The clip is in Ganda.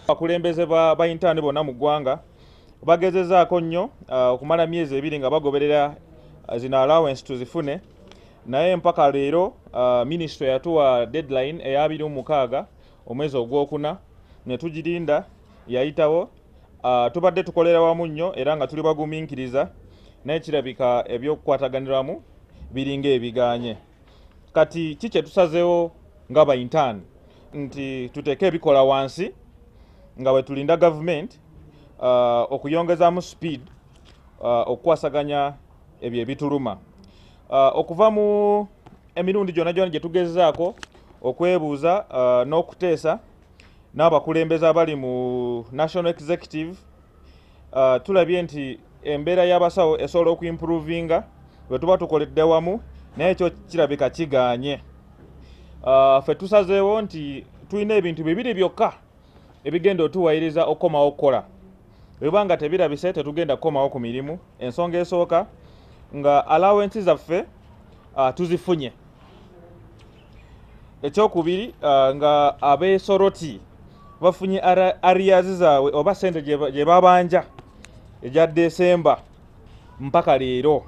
Abakulembeze ba intern bonna mu ggwanga bagezezaako nnyo okumala emyezi 2 nga bagoberera zino allowance tuzifune, naye mpaka leero ministry yatuwa deadline eya 26 omwezi ogwokuna ne tugirinda yayitawo. Tubadde tukolera wamu nnyo era nga tuli bagumiikiriza, naye kirabika ebyokukwataganiramu biringa ebiganye. Kati kiki tusazeewo nga ba intern nti tuteeke ebikola wansi nga bwe tulinda gavumenti okuyongezaamu speed okukwasaganya ebyo ebituluma. Okuva mu emirundi gyonna gye tugezezaako okwebuuza n'okuteesa n'abakulembeze abali mu National Executive, tulabye nti embeera y'abasawo esobola okuimprovinga bwe tuba tukoledde wamu, naye ekyo kirabika kigaanye. Ffe tusazeewo nti tulina ebintu bibiri byokka ebigenda otuwayiriza okukomawo okukola. Bwe nga tebirabise tetugenda kukomawo ku mirimu. Ensonga esooka nga allowance zaffe tuzifunye. Ekyokubiri nga abeesoroti bafunye arrears zaabwe oba sente gye babanja egya December mpaka leero.